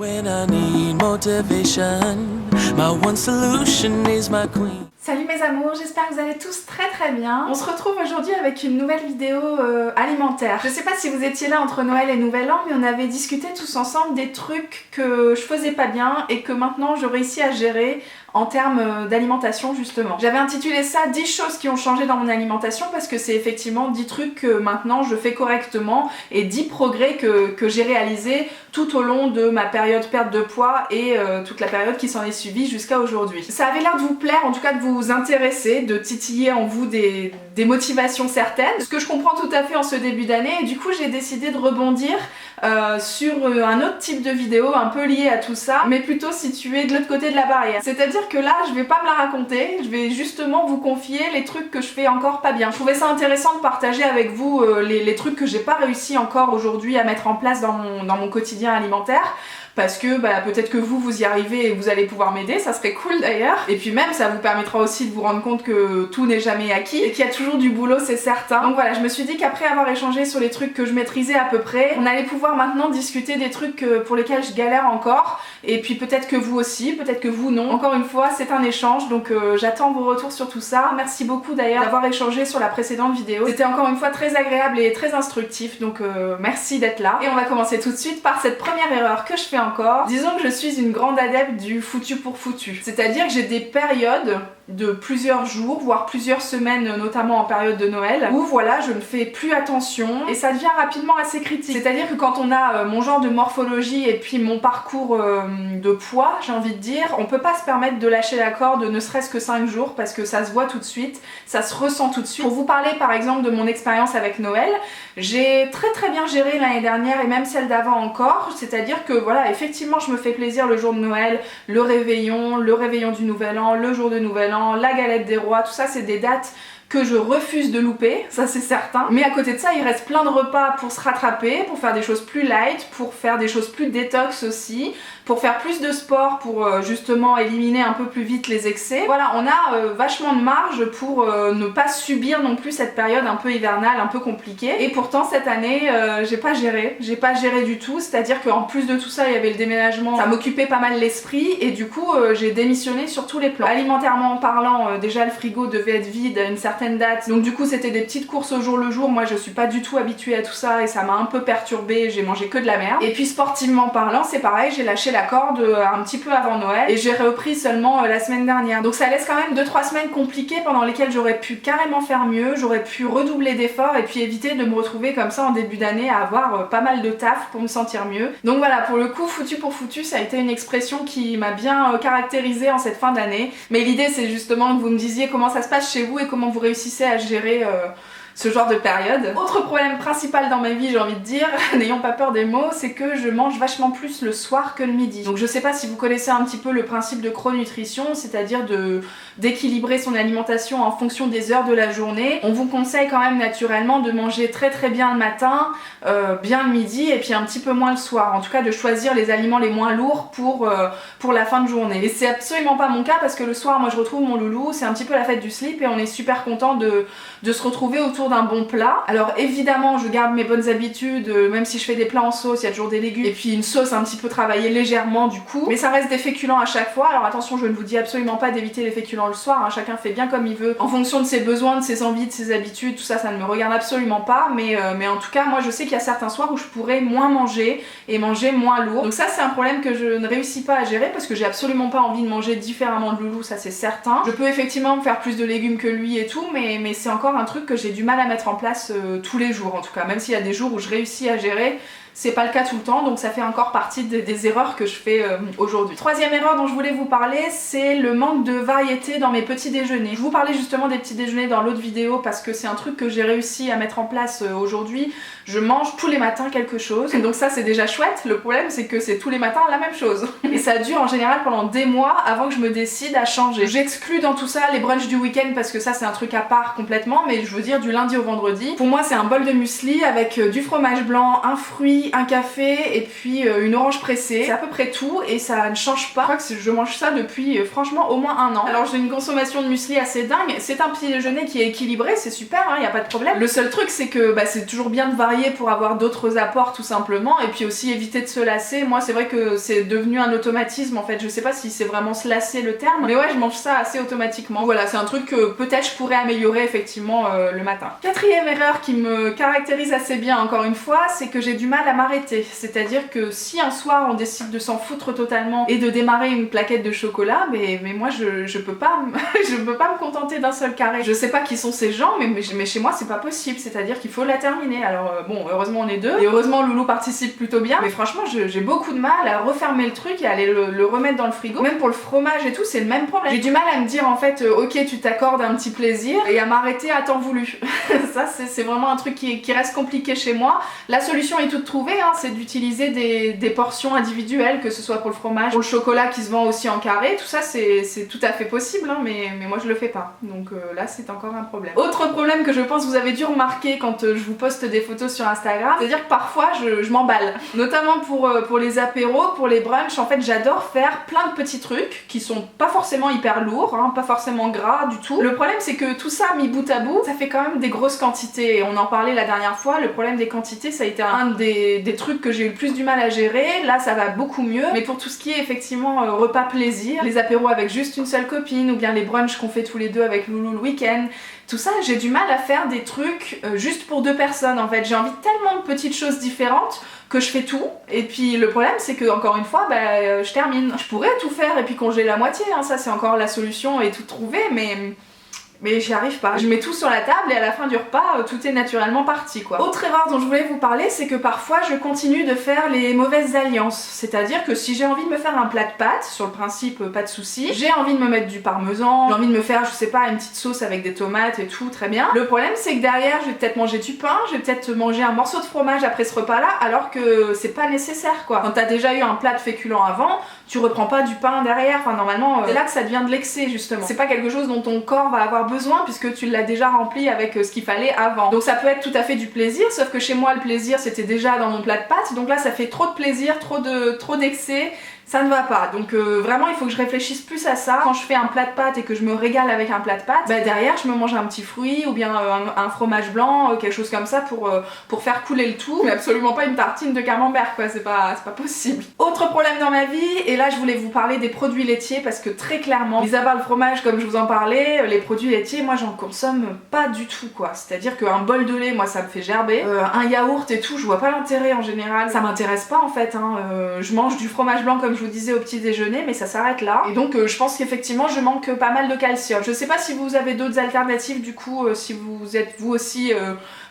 When I need motivation, my one solution is my queen. Salut mes amours, j'espère que vous allez tous très bien. On se retrouve aujourd'hui avec une nouvelle vidéo alimentaire. Je sais pas si vous étiez là entre Noël et Nouvel An, mais on avait discuté tous ensemble des trucs que je faisais pas bien et que maintenant je réussis à gérer en termes d'alimentation justement. J'avais intitulé ça 10 choses qui ont changé dans mon alimentation parce que c'est effectivement 10 trucs que maintenant je fais correctement et 10 progrès que j'ai réalisés tout au long de ma période perte de poids et toute la période qui s'en est suivie jusqu'à aujourd'hui. Ça avait l'air de vous plaire, en tout cas de vous intéresser, de titiller en vous des motivations certaines, ce que je comprends tout à fait en ce début d'année, et du coup j'ai décidé de rebondir sur un autre type de vidéo un peu lié à tout ça, mais plutôt situé de l'autre côté de la barrière. C'est-à-dire que là je vais pas me la raconter, je vais justement vous confier les trucs que je fais encore pas bien. Je trouvais ça intéressant de partager avec vous les trucs que j'ai pas réussi encore aujourd'hui à mettre en place dans mon quotidien alimentaire. Parce que peut-être que vous y arrivez et vous allez pouvoir m'aider, ça serait cool d'ailleurs. Et puis même ça vous permettra aussi de vous rendre compte que tout n'est jamais acquis et qu'il y a toujours du boulot, c'est certain. Donc voilà, je me suis dit qu'après avoir échangé sur les trucs que je maîtrisais à peu près, on allait pouvoir maintenant discuter des trucs pour lesquels je galère encore. Et puis peut-être que vous aussi, peut-être que vous non. Encore une fois, c'est un échange, donc j'attends vos retours sur tout ça. Merci beaucoup d'ailleurs d'avoir échangé sur la précédente vidéo. C'était encore une fois très agréable et très instructif, donc merci d'être là. Et on va commencer tout de suite par cette première erreur que je fais encore. Disons que je suis une grande adepte du foutu pour foutu. C'est-à-dire que j'ai des périodes de plusieurs jours, voire plusieurs semaines, notamment en période de Noël, où voilà, je ne fais plus attention et ça devient rapidement assez critique. C'est-à-dire que quand on a mon genre de morphologie et puis mon parcours de poids, j'ai envie de dire, on peut pas se permettre de lâcher la corde ne serait-ce que 5 jours parce que ça se voit tout de suite, ça se ressent tout de suite. Pour vous parler par exemple de mon expérience avec Noël, j'ai très bien géré l'année dernière et même celle d'avant encore, c'est-à-dire que voilà, effectivement je me fais plaisir le jour de Noël, le réveillon du Nouvel An, le jour de Nouvel An, la galette des rois, tout ça c'est des dates que je refuse de louper, ça c'est certain. Mais à côté de ça, il reste plein de repas pour se rattraper, pour faire des choses plus light, pour faire des choses plus détox aussi, pour faire plus de sport, pour justement éliminer un peu plus vite les excès. Voilà, on a vachement de marge pour ne pas subir non plus cette période un peu hivernale, un peu compliquée. Et pourtant cette année, j'ai pas géré du tout, c'est-à-dire qu'en plus de tout ça, il y avait le déménagement, ça m'occupait pas mal l'esprit, et du coup j'ai démissionné sur tous les plans. Alimentairement parlant, déjà le frigo devait être vide à une certaine date, donc du coup c'était des petites courses au jour le jour. Moi je suis pas du tout habituée à tout ça et ça m'a un peu perturbée, j'ai mangé que de la merde. Et puis sportivement parlant c'est pareil, j'ai lâché la corde un petit peu avant Noël et j'ai repris seulement la semaine dernière, donc ça laisse quand même 2-3 semaines compliquées pendant lesquelles j'aurais pu carrément faire mieux, j'aurais pu redoubler d'efforts et puis éviter de me retrouver comme ça en début d'année à avoir pas mal de taf pour me sentir mieux. Donc voilà, pour le coup foutu pour foutu, ça a été une expression qui m'a bien caractérisée en cette fin d'année, mais l'idée c'est justement que vous me disiez comment ça se passe chez vous et comment vous réussissez à gérer ce genre de période. Autre problème principal dans ma vie, j'ai envie de dire, n'ayons pas peur des mots, c'est que je mange vachement plus le soir que le midi. Donc je sais pas si vous connaissez un petit peu le principe de chronutrition, c'est-à-dire d'équilibrer son alimentation en fonction des heures de la journée. On vous conseille quand même naturellement de manger très bien le matin, bien le midi et puis un petit peu moins le soir. En tout cas de choisir les aliments les moins lourds pour la fin de journée. Et c'est absolument pas mon cas parce que le soir, moi je retrouve mon loulou, c'est un petit peu la fête du slip et on est super content de se retrouver autour d'un bon plat. Alors évidemment je garde mes bonnes habitudes, même si je fais des plats en sauce, il y a toujours des légumes et puis une sauce un petit peu travaillée légèrement du coup, mais ça reste des féculents à chaque fois. Alors attention, je ne vous dis absolument pas d'éviter les féculents le soir, hein. Chacun fait bien comme il veut en fonction de ses besoins, de ses envies, de ses habitudes, tout ça, ça ne me regarde absolument pas, mais en tout cas moi je sais qu'il y a certains soirs où je pourrais moins manger et manger moins lourd. Donc ça c'est un problème que je ne réussis pas à gérer parce que j'ai absolument pas envie de manger différemment de loulou, ça c'est certain. Je peux effectivement me faire plus de légumes que lui et tout, mais c'est encore un truc que j'ai du mal à mettre en place tous les jours en tout cas, même s'il y a des jours où je réussis à gérer, c'est pas le cas tout le temps, donc ça fait encore partie des erreurs que je fais aujourd'hui. Troisième erreur dont je voulais vous parler, c'est le manque de variété dans mes petits déjeuners. Je vous parlais justement des petits déjeuners dans l'autre vidéo parce que c'est un truc que j'ai réussi à mettre en place aujourd'hui. Je mange tous les matins quelque chose, donc ça c'est déjà chouette. Le problème c'est que c'est tous les matins la même chose et ça dure en général pendant des mois avant que je me décide à changer. J'exclus dans tout ça les brunchs du week-end parce que ça c'est un truc à part complètement, mais je veux dire du lundi au vendredi. Pour moi c'est un bol de muesli avec du fromage blanc, un fruit, fruits, un café et puis une orange pressée. C'est à peu près tout et ça ne change pas. Je crois que je mange ça depuis franchement au moins 1 an. Alors j'ai une consommation de muesli assez dingue. C'est un petit déjeuner qui est équilibré, c'est super, hein, y a pas de problème. Le seul truc c'est que c'est toujours bien de varier pour avoir d'autres apports tout simplement et puis aussi éviter de se lasser. Moi c'est vrai que c'est devenu un automatisme en fait. Je sais pas si c'est vraiment se lasser le terme, mais ouais je mange ça assez automatiquement. Voilà, c'est un truc que peut-être je pourrais améliorer effectivement le matin. Quatrième erreur qui me caractérise assez bien encore une fois, c'est que j'ai du mal à m'arrêter. C'est-à-dire que si un soir on décide de s'en foutre totalement et de démarrer une plaquette de chocolat, mais moi je peux pas je peux pas me contenter d'un seul carré. Je sais pas qui sont ces gens, mais chez moi c'est pas possible, c'est-à-dire qu'il faut la terminer. Alors bon, heureusement on est deux, et heureusement Loulou participe plutôt bien, mais franchement j'ai beaucoup de mal à refermer le truc et à aller le remettre dans le frigo. Même pour le fromage et tout, c'est le même problème. J'ai du mal à me dire en fait, ok tu t'accordes un petit plaisir, et à m'arrêter à temps voulu. Ça c'est vraiment un truc qui reste compliqué chez moi. La solution est toute trouvée, hein, c'est d'utiliser des portions individuelles, que ce soit pour le fromage, pour le chocolat qui se vend aussi en carré, tout ça c'est tout à fait possible, hein, mais moi je le fais pas. Donc là c'est encore un problème. Autre problème que je pense vous avez dû remarquer quand je vous poste des photos sur Instagram, c'est-à-dire que parfois je m'emballe. Notamment pour les apéros, pour les brunchs, en fait j'adore faire plein de petits trucs qui sont pas forcément hyper lourds, hein, pas forcément gras du tout. Le problème c'est que tout ça mis bout à bout, ça fait quand même des grosses quantités, et on en parlait la dernière fois, le problème des quantités ça a été un des trucs que j'ai eu le plus du mal à gérer. Là ça va beaucoup mieux, mais pour tout ce qui est effectivement repas plaisir, les apéros avec juste une seule copine, ou bien les brunchs qu'on fait tous les deux avec Loulou le week-end, tout ça j'ai du mal à faire des trucs juste pour 2 personnes en fait. J'ai envie de tellement de petites choses différentes que je fais tout, et puis le problème c'est que encore une fois je termine. Je pourrais tout faire et puis congeler la moitié, hein, ça c'est encore la solution et tout trouvé, mais j'y arrive pas. Je mets tout sur la table et à la fin du repas, tout est naturellement parti quoi. Autre erreur dont je voulais vous parler, c'est que parfois je continue de faire les mauvaises alliances. C'est-à-dire que si j'ai envie de me faire un plat de pâtes, sur le principe pas de souci, j'ai envie de me mettre du parmesan, j'ai envie de me faire, je sais pas, une petite sauce avec des tomates et tout, très bien. Le problème c'est que derrière je vais peut-être manger du pain, je vais peut-être manger un morceau de fromage après ce repas là, alors que c'est pas nécessaire quoi. Quand t'as déjà eu un plat de féculents avant, tu reprends pas du pain derrière, enfin normalement c'est là que ça devient de l'excès justement. C'est pas quelque chose dont ton corps va avoir besoin puisque tu l'as déjà rempli avec ce qu'il fallait avant. Donc ça peut être tout à fait du plaisir, sauf que chez moi le plaisir c'était déjà dans mon plat de pâtes, donc là ça fait trop de plaisir, trop d'excès, ça ne va pas. Donc vraiment il faut que je réfléchisse plus à ça. Quand je fais un plat de pâtes et que je me régale avec un plat de pâtes, derrière je me mange un petit fruit ou bien un fromage blanc, quelque chose comme ça pour faire couler le tout, mais absolument pas une tartine de camembert quoi, c'est pas possible. Autre problème dans ma vie, et là je voulais vous parler des produits laitiers parce que très clairement, mis à part le fromage comme je vous en parlais, les produits laitiers moi j'en consomme pas du tout quoi. C'est-à-dire qu'un bol de lait moi ça me fait gerber, un yaourt et tout je vois pas l'intérêt en général, ça m'intéresse pas en fait, hein. Je mange du fromage blanc comme je vous disais au petit déjeuner, mais ça s'arrête là, et donc je pense qu'effectivement je manque pas mal de calcium. Je sais pas si vous avez d'autres alternatives du coup, si vous êtes vous aussi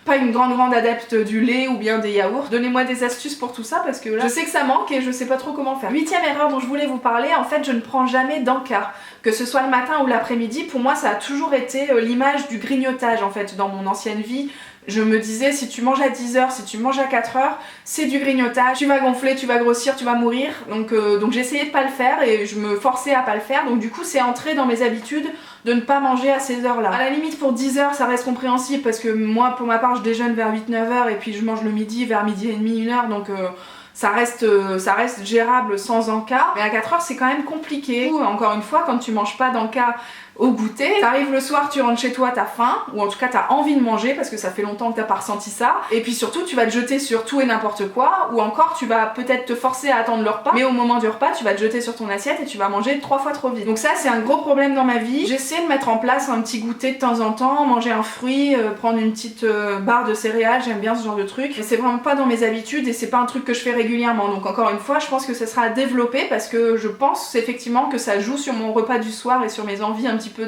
pas une grande adepte du lait ou bien des yaourts, donnez-moi des astuces pour tout ça parce que là je sais que ça manque et je sais pas trop comment faire. 8ème erreur dont je voulais vous parler, en fait je ne prends jamais d'encas, que ce soit le matin ou l'après-midi. Pour moi ça a toujours été l'image du grignotage en fait dans mon ancienne vie. Je me disais, si tu manges à 10h, si tu manges à 4h, c'est du grignotage, tu vas gonfler, tu vas grossir, tu vas mourir. Donc j'essayais de pas le faire et je me forçais à pas le faire. Donc du coup c'est entré dans mes habitudes de ne pas manger à ces heures là. À la limite pour 10h ça reste compréhensible parce que moi pour ma part je déjeune vers 8-9h et puis je mange le midi vers midi et demi, 1h, donc ça reste gérable sans encas. Mais à 4h c'est quand même compliqué. Encore une fois, quand tu manges pas d'encas au goûter, t'arrives le soir, tu rentres chez toi, t'as faim, ou en tout cas t'as envie de manger parce que ça fait longtemps que t'as pas ressenti ça, et puis surtout tu vas te jeter sur tout et n'importe quoi, ou encore tu vas peut-être te forcer à attendre le repas, mais au moment du repas tu vas te jeter sur ton assiette et tu vas manger 3 fois trop vite. Donc ça c'est un gros problème dans ma vie. J'essaie de mettre en place un petit goûter de temps en temps, manger un fruit, prendre une petite barre de céréales, j'aime bien ce genre de truc, mais c'est vraiment pas dans mes habitudes et c'est pas un truc que je fais régulièrement. Donc encore une fois je pense que ça sera à développer parce que je pense effectivement que ça joue sur mon repas du soir et sur mes envies un petit peu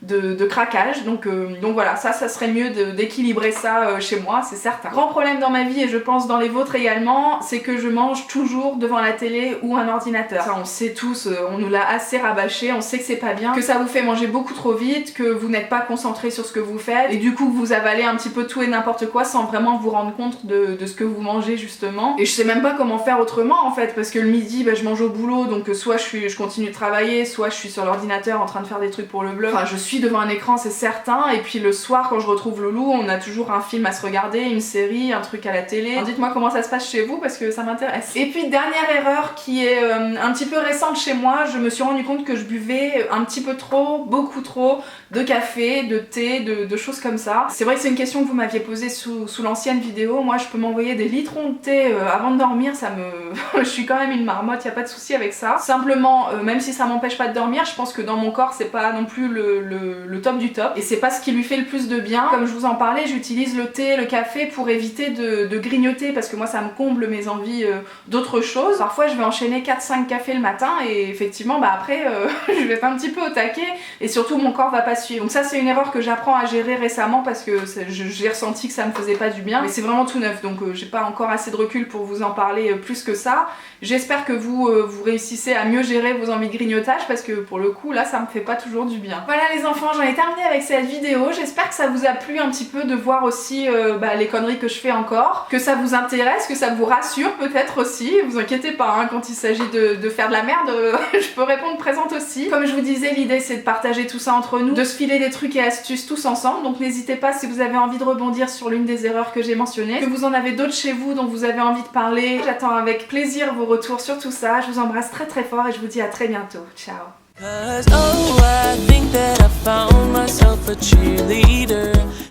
de craquage, donc voilà, ça serait mieux d'équilibrer ça chez moi, c'est certain. Grand problème dans ma vie et je pense dans les vôtres également, c'est que je mange toujours devant la télé ou un ordinateur. Ça on sait tous, on nous l'a assez rabâché, on sait que c'est pas bien, que ça vous fait manger beaucoup trop vite, que vous n'êtes pas concentré sur ce que vous faites et du coup vous avalez un petit peu tout et n'importe quoi sans vraiment vous rendre compte de ce que vous mangez justement. Et je sais même pas comment faire autrement en fait, parce que le midi je mange au boulot, donc soit je continue de travailler, soit je suis sur l'ordinateur en train de faire des trucs pour le blog. Enfin je suis suis devant un écran, c'est certain, et puis le soir quand je retrouve Loulou, on a toujours un film à se regarder, une série, un truc à la télé. Alors dites-moi comment ça se passe chez vous parce que ça m'intéresse. Et puis dernière erreur qui est un petit peu récente chez moi, je me suis rendu compte que je buvais un petit peu trop, beaucoup trop de café, de thé, de choses comme ça. C'est vrai que c'est une question que vous m'aviez posée sous l'ancienne vidéo. Moi je peux m'envoyer des litrons de thé avant de dormir, ça me... je suis quand même une marmotte, y a pas de souci avec ça. Simplement, même si ça m'empêche pas de dormir, je pense que dans mon corps c'est pas non plus le top du top et c'est pas ce qui lui fait le plus de bien. Comme je vous en parlais, j'utilise le thé, le café pour éviter de grignoter parce que moi ça me comble mes envies d'autre chose. Parfois je vais enchaîner 4-5 cafés le matin et effectivement bah après je vais être un petit peu au taquet et surtout mon corps va pas suivre. Donc ça c'est une erreur que j'apprends à gérer récemment parce que j'ai ressenti que ça me faisait pas du bien, mais c'est vraiment tout neuf donc j'ai pas encore assez de recul pour vous en parler plus que ça. J'espère que vous réussissez à mieux gérer vos envies de grignotage parce que pour le coup là ça me fait pas toujours du bien. Voilà les enfants, j'en ai terminé avec cette vidéo. J'espère que ça vous a plu un petit peu de voir aussi les conneries que je fais encore, que ça vous intéresse, que ça vous rassure peut-être aussi. Vous inquiétez pas hein, quand il s'agit de faire de la merde, je peux répondre présente aussi. Comme je vous disais, l'idée c'est de partager tout ça entre nous, de se filer des trucs et astuces tous ensemble, donc n'hésitez pas si vous avez envie de rebondir sur l'une des erreurs que j'ai mentionnées, que vous en avez d'autres chez vous dont vous avez envie de parler. J'attends avec plaisir vos retours sur tout ça. Je vous embrasse très très fort et je vous dis à très bientôt. Ciao. 'Cause, oh,